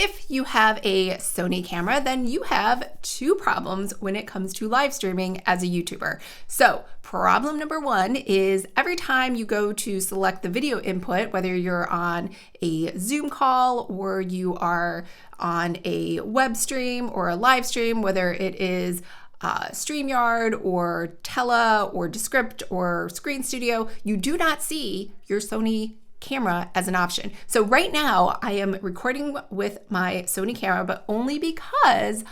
if you have a Sony camera, then you have two problems when it comes to live streaming as a YouTuber. So problem number one is every time you go to select the video input, whether you're on a Zoom call or you are on a web stream or a live stream, whether it is StreamYard or Tella or Descript or Screen Studio, you do not see your Sony camera as an option. So right now I am recording with my Sony camera, but only because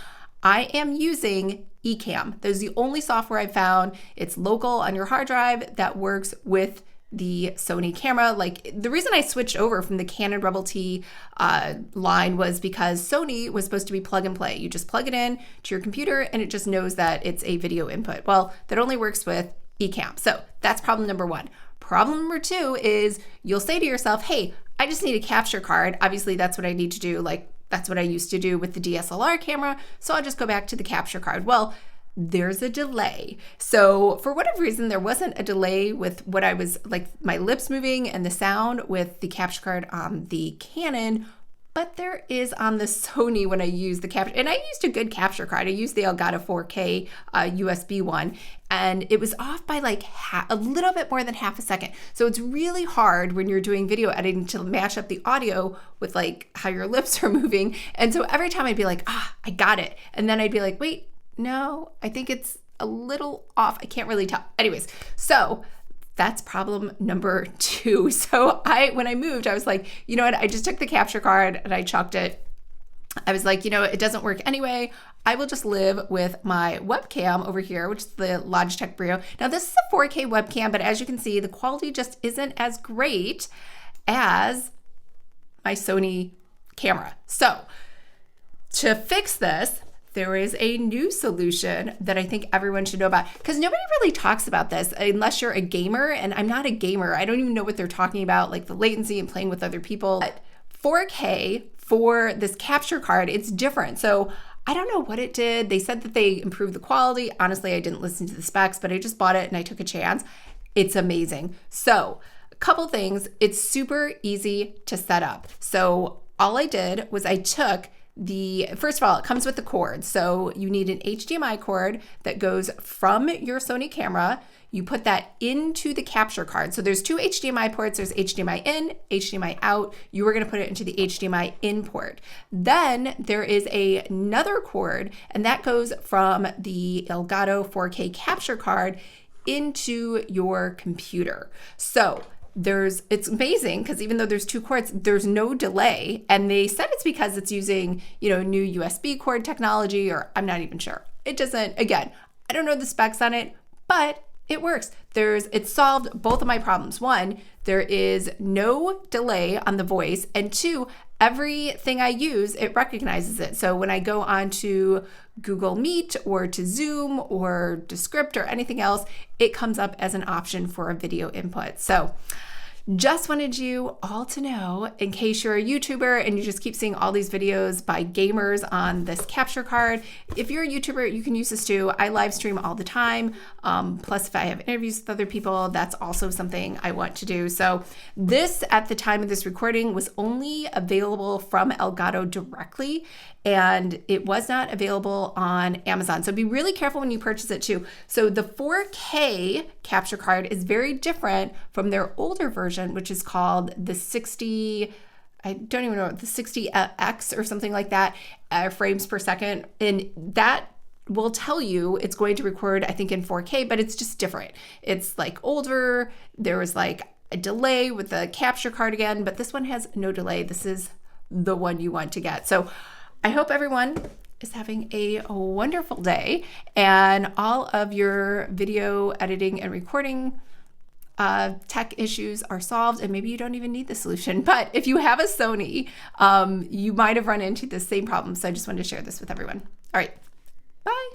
I am using Ecamm. That is the only software I found. It's local on your hard drive that works with the Sony camera. Like, the reason I switched over from the Canon Rebel T line was because Sony was supposed to be plug and play. You just plug it in to your computer and it just knows that it's a video input. Well, that only works with Ecamm. So that's problem number one. Problem number two is you'll say to yourself, hey, I just need a capture card. Obviously, that's what I need to do. Like, that's what I used to do with the DSLR camera. So I'll just go back to the capture card. Well, there's a delay. So for whatever reason, there wasn't a delay with what I was like, my lips moving and the sound with the capture card on the Canon, but there is on the Sony when I use the capture. And I used a good capture card. I used the Elgato 4K USB one, and it was off by like a little bit more than half a second. So it's really hard when you're doing video editing to match up the audio with like how your lips are moving. And so every time I'd be like, I got it. And then I'd be like, wait, no, I think it's a little off. I can't really tell. Anyways, so that's problem number two. So when I moved, I was like, you know what? I just took the capture card and I chucked it. I was like, you know, it doesn't work anyway. I will just live with my webcam over here, which is the Logitech Brio. Now this is a 4K webcam, but as you can see, the quality just isn't as great as my Sony camera. So to fix this, there is a new solution that I think everyone should know about, because nobody really talks about this unless you're a gamer, and I'm not a gamer. I don't even know what they're talking about, like the latency and playing with other people. But 4K for this capture card, it's different. So I don't know what it did. They said that they improved the quality. Honestly, I didn't listen to the specs, but I just bought it and I took a chance. It's amazing. So a couple things. It's super easy to set up. So all I did was I took first of all, it comes with the cord. So you need an HDMI cord that goes from your Sony camera. You put that into the capture card. So there's two HDMI ports. There's HDMI in, HDMI out. You are going to put it into the HDMI in port. Then there is another cord, and that goes from the Elgato 4K capture card into your computer. So it's amazing because even though there's two cords, there's no delay. And they said it's because it's using, new USB cord technology, or I'm not even sure. It doesn't, again, I don't know the specs on it, but it works. It solved both of my problems. One, there is no delay on the voice. And two, everything I use, it recognizes it. So when I go on to Google Meet or to Zoom or Descript or anything else, it comes up as an option for a video input. So just wanted you all to know, in case you're a YouTuber and you just keep seeing all these videos by gamers on this capture card. If you're a YouTuber, you can use this too. I live stream all the time. Plus, if I have interviews with other people, that's also something I want to do. So this, at the time of this recording, was only available from Elgato directly, and it was not available on Amazon. So be really careful when you purchase it too. So the 4K capture card is very different from their older version, which is called the 60, I don't even know, the 60X or something like that, frames per second. And that will tell you it's going to record, I think, in 4K, but it's just different. It's like older. There was like a delay with the capture card again, but this one has no delay. This is the one you want to get. So I hope everyone is having a wonderful day and all of your video editing and recording tech issues are solved, and maybe you don't even need the solution. But if you have a Sony, you might have run into the same problem. So I just wanted to share this with everyone. All right, bye.